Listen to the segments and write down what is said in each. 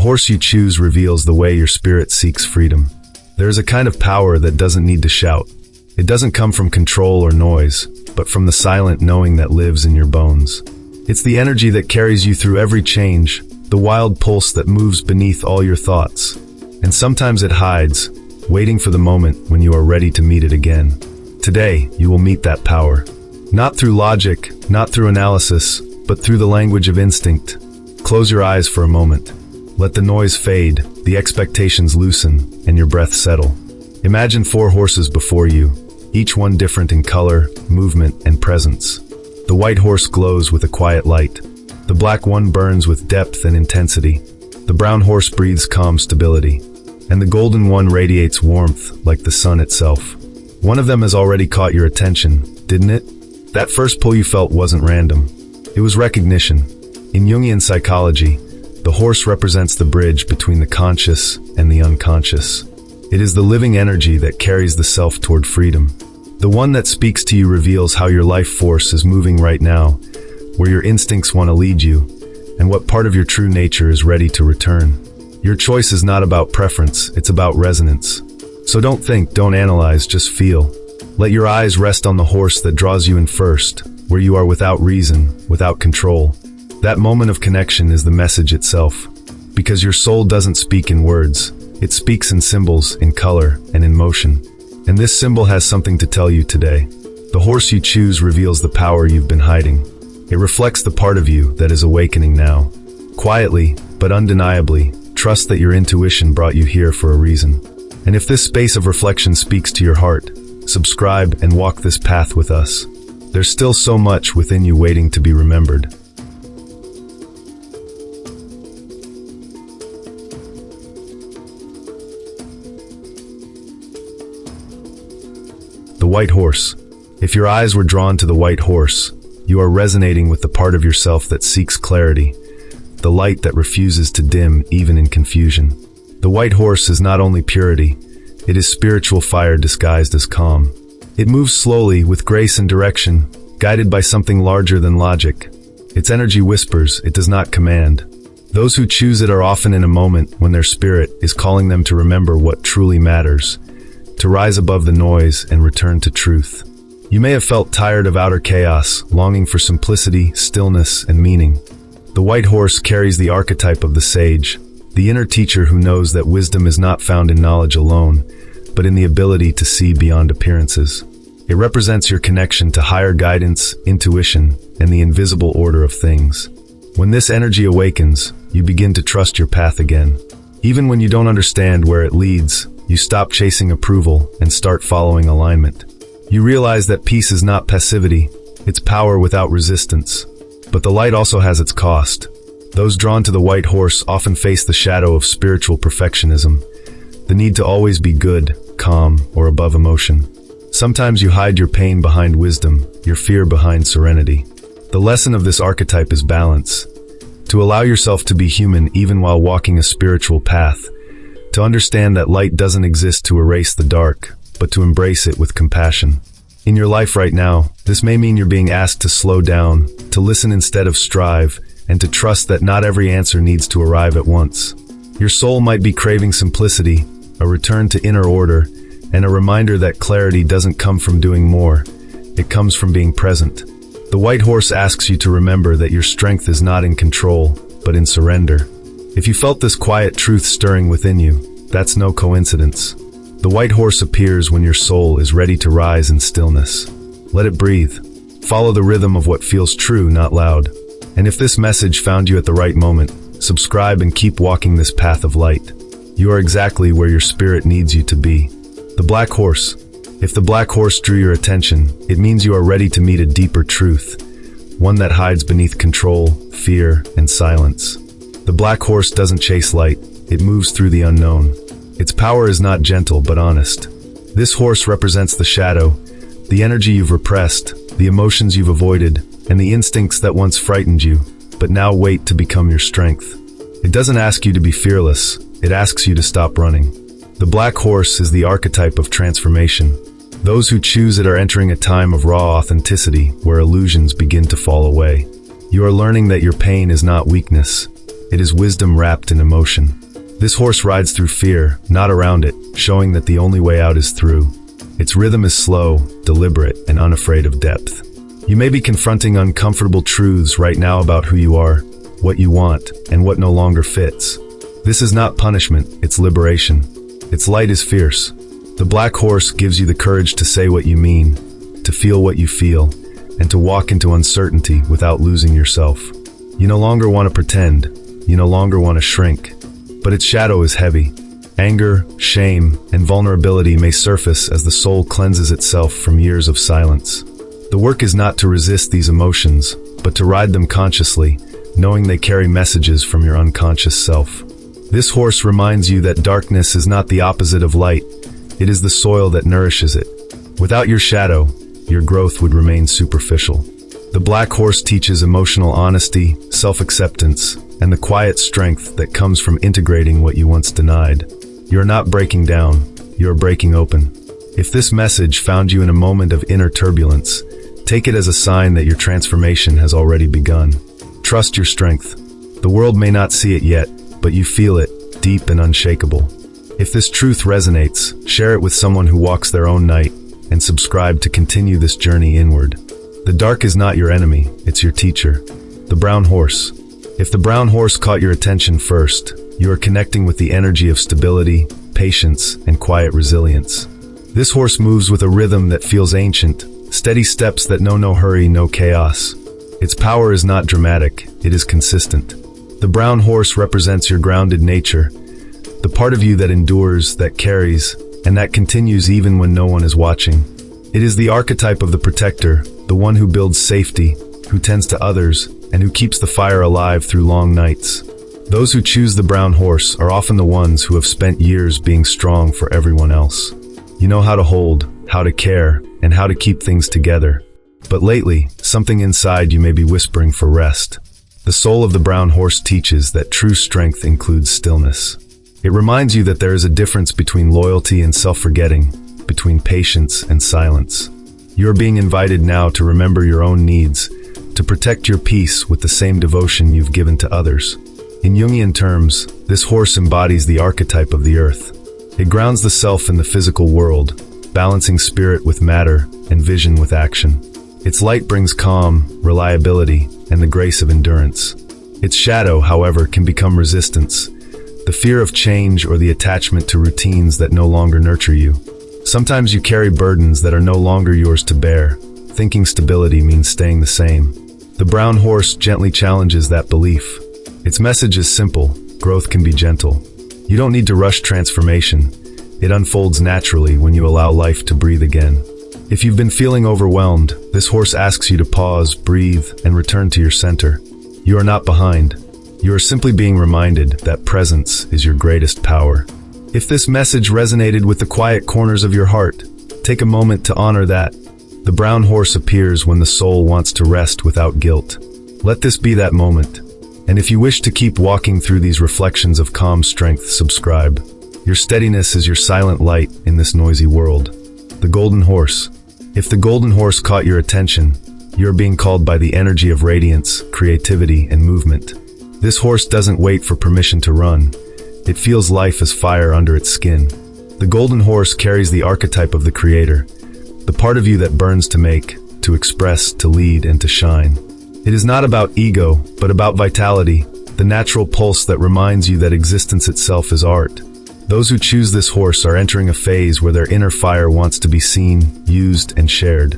horse you choose reveals the way your spirit seeks freedom. There is a kind of power that doesn't need to shout. It doesn't come from control or noise, but from the silent knowing that lives in your bones. It's the energy that carries you through every change, the wild pulse that moves beneath all your thoughts. And sometimes it hides, waiting for the moment when you are ready to meet it again. Today, you will meet that power. Not through logic, not through analysis, but through the language of instinct. Close your eyes for a moment. Let the noise fade, the expectations loosen, and your breath settle. Imagine 4 horses before you, each one different in color, movement, and presence. The white horse glows with a quiet light. The black one burns with depth and intensity. The brown horse breathes calm stability. And the golden one radiates warmth like the sun itself. One of them has already caught your attention, didn't it? That first pull you felt wasn't random. It was recognition. In Jungian psychology, the horse represents the bridge between the conscious and the unconscious. It is the living energy that carries the self toward freedom. The one that speaks to you reveals how your life force is moving right now, where your instincts want to lead you, and what part of your true nature is ready to return. Your choice is not about preference, it's about resonance. So don't think, don't analyze, just feel. Let your eyes rest on the horse that draws you in first, where you are without reason, without control. That moment of connection is the message itself. Because your soul doesn't speak in words, it speaks in symbols, in color, and in motion. And this symbol has something to tell you today. The horse you choose reveals the power you've been hiding. It reflects the part of you that is awakening now. Quietly, but undeniably, trust that your intuition brought you here for a reason. And if this space of reflection speaks to your heart, subscribe and walk this path with us. There's still so much within you waiting to be remembered. The white horse. If your eyes were drawn to the white horse, you are resonating with the part of yourself that seeks clarity, the light that refuses to dim even in confusion. The white horse is not only purity, it is spiritual fire disguised as calm. It moves slowly, with grace and direction, guided by something larger than logic. Its energy whispers, it does not command. Those who choose it are often in a moment when their spirit is calling them to remember what truly matters, to rise above the noise and return to truth. You may have felt tired of outer chaos, longing for simplicity, stillness, and meaning. The white horse carries the archetype of the sage, the inner teacher who knows that wisdom is not found in knowledge alone, but in the ability to see beyond appearances. It represents your connection to higher guidance, intuition, and the invisible order of things. When this energy awakens, you begin to trust your path again. Even when you don't understand where it leads, you stop chasing approval and start following alignment. You realize that peace is not passivity, it's power without resistance. But the light also has its cost. Those drawn to the white horse often face the shadow of spiritual perfectionism, the need to always be good, calm, or above emotion. Sometimes you hide your pain behind wisdom, your fear behind serenity. The lesson of this archetype is balance. To allow yourself to be human even while walking a spiritual path. To understand that light doesn't exist to erase the dark, but to embrace it with compassion. In your life right now, this may mean you're being asked to slow down, to listen instead of strive, and to trust that not every answer needs to arrive at once. Your soul might be craving simplicity, a return to inner order, and a reminder that clarity doesn't come from doing more, it comes from being present. The white horse asks you to remember that your strength is not in control, but in surrender. If you felt this quiet truth stirring within you, that's no coincidence. The white horse appears when your soul is ready to rise in stillness. Let it breathe. Follow the rhythm of what feels true, not loud. And if this message found you at the right moment, subscribe and keep walking this path of light. You are exactly where your spirit needs you to be. The black horse. If the black horse drew your attention, it means you are ready to meet a deeper truth, one that hides beneath control, fear, and silence. The black horse doesn't chase light, it moves through the unknown. Its power is not gentle but honest. This horse represents the shadow, the energy you've repressed, the emotions you've avoided, and the instincts that once frightened you, but now wait to become your strength. It doesn't ask you to be fearless, it asks you to stop running. The black horse is the archetype of transformation. Those who choose it are entering a time of raw authenticity, where illusions begin to fall away. You are learning that your pain is not weakness, It is wisdom wrapped in emotion. This horse rides through fear, not around it, showing that the only way out is through. Its rhythm is slow, deliberate, and unafraid of depth. You may be confronting uncomfortable truths right now about who you are, what you want, and what no longer fits. This is not punishment, it's liberation. Its light is fierce. The black horse gives you the courage to say what you mean, to feel what you feel, and to walk into uncertainty without losing yourself. You no longer want to pretend. You no longer want to shrink. But its shadow is heavy. Anger, shame, and vulnerability may surface as the soul cleanses itself from years of silence. The work is not to resist these emotions, but to ride them consciously, knowing they carry messages from your unconscious self. This horse reminds you that darkness is not the opposite of light. It is the soil that nourishes it. Without your shadow, your growth would remain superficial. The black horse teaches emotional honesty, self-acceptance, and the quiet strength that comes from integrating what you once denied. You are not breaking down, you are breaking open. If this message found you in a moment of inner turbulence, take it as a sign that your transformation has already begun. Trust your strength. The world may not see it yet, but you feel it, deep and unshakable. If this truth resonates, share it with someone who walks their own night, and subscribe to continue this journey inward. The dark is not your enemy, it's your teacher. The brown horse. If the brown horse caught your attention first, you are connecting with the energy of stability, patience, and quiet resilience. This horse moves with a rhythm that feels ancient, steady steps that know no hurry, no chaos. Its power is not dramatic, it is consistent. The brown horse represents your grounded nature, the part of you that endures, that carries, and that continues even when no one is watching. It is the archetype of the protector, the one who builds safety, who tends to others, and who keeps the fire alive through long nights. Those who choose the brown horse are often the ones who have spent years being strong for everyone else. You know how to hold, how to care, and how to keep things together. But lately, something inside you may be whispering for rest. The soul of the brown horse teaches that true strength includes stillness. It reminds you that there is a difference between loyalty and self-forgetting, between patience and silence. You are being invited now to remember your own needs, to protect your peace with the same devotion you've given to others. In Jungian terms, this horse embodies the archetype of the earth. It grounds the self in the physical world, balancing spirit with matter and vision with action. Its light brings calm, reliability, and the grace of endurance. Its shadow, however, can become resistance, the fear of change or the attachment to routines that no longer nurture you. Sometimes you carry burdens that are no longer yours to bear, thinking stability means staying the same. The brown horse gently challenges that belief. Its message is simple: growth can be gentle. You don't need to rush transformation. It unfolds naturally when you allow life to breathe again. If you've been feeling overwhelmed, this horse asks you to pause, breathe, and return to your center. You are not behind. You are simply being reminded that presence is your greatest power. If this message resonated with the quiet corners of your heart, take a moment to honor that. The brown horse appears when the soul wants to rest without guilt. Let this be that moment. And if you wish to keep walking through these reflections of calm strength, subscribe. Your steadiness is your silent light in this noisy world. The golden horse. If the golden horse caught your attention, you are being called by the energy of radiance, creativity, and movement. This horse doesn't wait for permission to run. It feels life as fire under its skin. The golden horse carries the archetype of the creator, the part of you that burns to make, to express, to lead, and to shine. It is not about ego, but about vitality, the natural pulse that reminds you that existence itself is art. Those who choose this horse are entering a phase where their inner fire wants to be seen, used, and shared.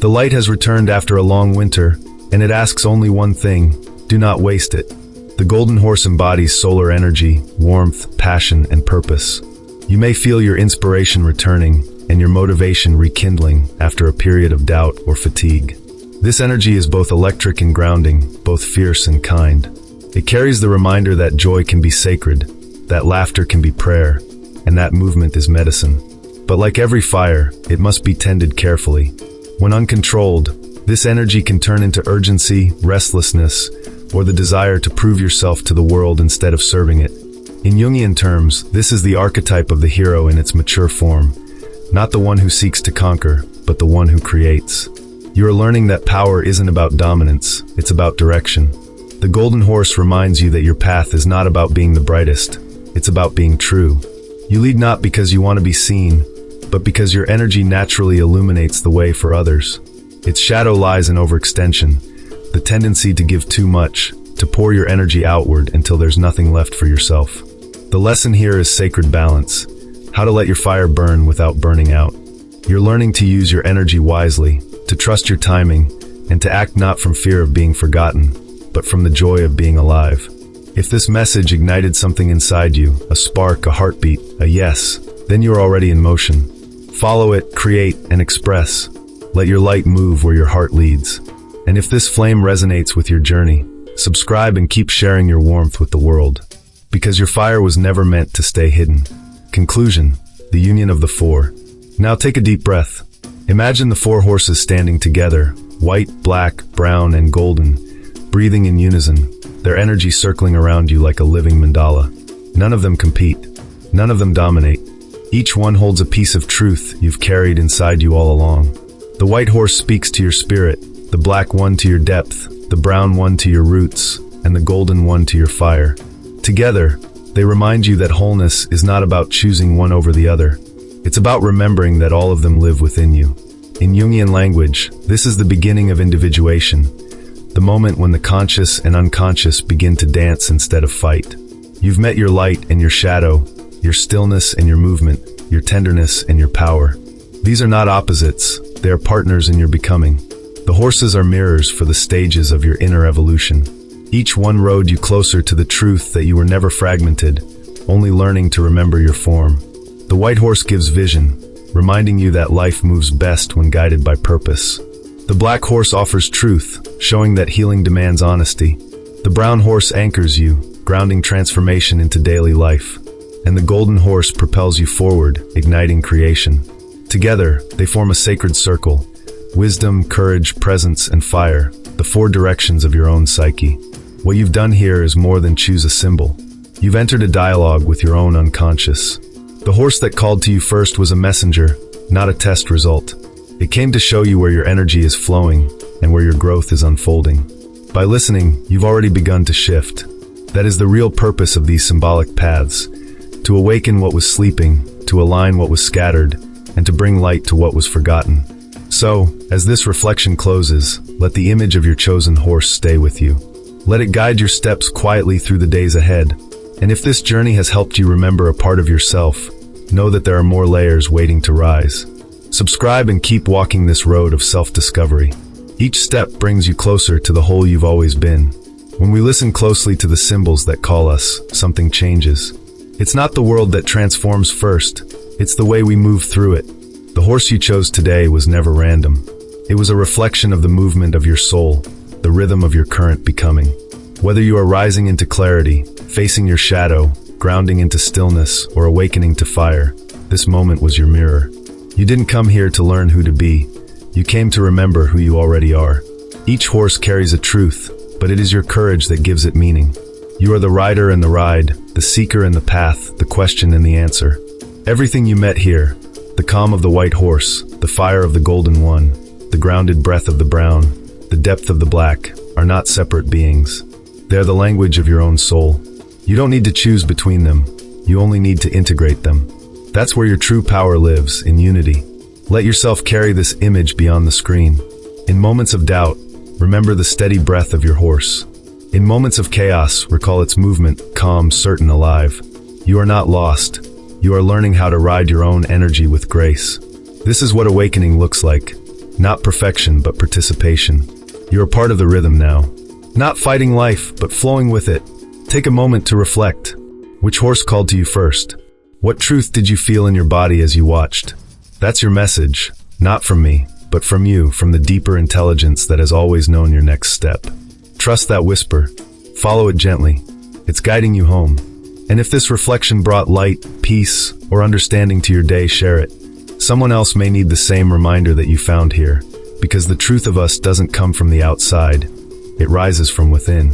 The light has returned after a long winter, and it asks only one thing: do not waste it. The golden horse embodies solar energy, warmth, passion, and purpose. You may feel your inspiration returning, and your motivation rekindling after a period of doubt or fatigue. This energy is both electric and grounding, both fierce and kind. It carries the reminder that joy can be sacred, that laughter can be prayer, and that movement is medicine. But like every fire, it must be tended carefully. When uncontrolled, this energy can turn into urgency, restlessness, or the desire to prove yourself to the world instead of serving it. In Jungian terms, this is the archetype of the hero in its mature form. Not the one who seeks to conquer, but the one who creates. You are learning that power isn't about dominance, it's about direction. The golden horse reminds you that your path is not about being the brightest, it's about being true. You lead not because you want to be seen, but because your energy naturally illuminates the way for others. Its shadow lies in overextension, the tendency to give too much, to pour your energy outward until there's nothing left for yourself. The lesson here is sacred balance, how to let your fire burn without burning out. You're learning to use your energy wisely, to trust your timing, and to act not from fear of being forgotten, but from the joy of being alive. If this message ignited something inside you, a spark, a heartbeat, a yes, then you're already in motion. Follow it, create, and express. Let your light move where your heart leads. And if this flame resonates with your journey, subscribe and keep sharing your warmth with the world. Because your fire was never meant to stay hidden. Conclusion: the union of the four. Now take a deep breath. Imagine the four horses standing together, white, black, brown, and golden, breathing in unison, their energy circling around you like a living mandala. None of them compete. None of them dominate. Each one holds a piece of truth you've carried inside you all along. The white horse speaks to your spirit, the black one to your depth, the brown one to your roots, and the golden one to your fire. Together, they remind you that wholeness is not about choosing one over the other. It's about remembering that all of them live within you. In Jungian language, this is the beginning of individuation, the moment when the conscious and unconscious begin to dance instead of fight. You've met your light and your shadow, your stillness and your movement, your tenderness and your power. These are not opposites, they are partners in your becoming. The horses are mirrors for the stages of your inner evolution. Each one rode you closer to the truth that you were never fragmented, only learning to remember your form. The white horse gives vision, reminding you that life moves best when guided by purpose. The black horse offers truth, showing that healing demands honesty. The brown horse anchors you, grounding transformation into daily life. And the golden horse propels you forward, igniting creation. Together, they form a sacred circle. Wisdom, courage, presence, and fire, the four directions of your own psyche. What you've done here is more than choose a symbol. You've entered a dialogue with your own unconscious. The horse that called to you first was a messenger, not a test result. It came to show you where your energy is flowing and where your growth is unfolding. By listening, you've already begun to shift. That is the real purpose of these symbolic paths, to awaken what was sleeping, to align what was scattered, and to bring light to what was forgotten. So, as this reflection closes, let the image of your chosen horse stay with you. Let it guide your steps quietly through the days ahead. And if this journey has helped you remember a part of yourself, know that there are more layers waiting to rise. Subscribe and keep walking this road of self-discovery. Each step brings you closer to the whole you've always been. When we listen closely to the symbols that call us, something changes. It's not the world that transforms first, it's the way we move through it. The horse you chose today was never random. It was a reflection of the movement of your soul, the rhythm of your current becoming. Whether you are rising into clarity, facing your shadow, grounding into stillness, or awakening to fire, this moment was your mirror. You didn't come here to learn who to be. You came to remember who you already are. Each horse carries a truth, but it is your courage that gives it meaning. You are the rider and the ride, the seeker and the path, the question and the answer. Everything you met here, the calm of the white horse, the fire of the golden one, the grounded breath of the brown, the depth of the black, are not separate beings. They are the language of your own soul. You don't need to choose between them. You only need to integrate them. That's where your true power lives, in unity. Let yourself carry this image beyond the screen. In moments of doubt, remember the steady breath of your horse. In moments of chaos, recall its movement, calm, certain, alive. You are not lost. You are learning how to ride your own energy with grace. This is what awakening looks like. Not perfection, but participation. You are part of the rhythm now. Not fighting life, but flowing with it. Take a moment to reflect. Which horse called to you first? What truth did you feel in your body as you watched? That's your message, not from me, but from you, from the deeper intelligence that has always known your next step. Trust that whisper. Follow it gently. It's guiding you home. And if this reflection brought light, peace, or understanding to your day, share it. Someone else may need the same reminder that you found here, because the truth of us doesn't come from the outside. It rises from within.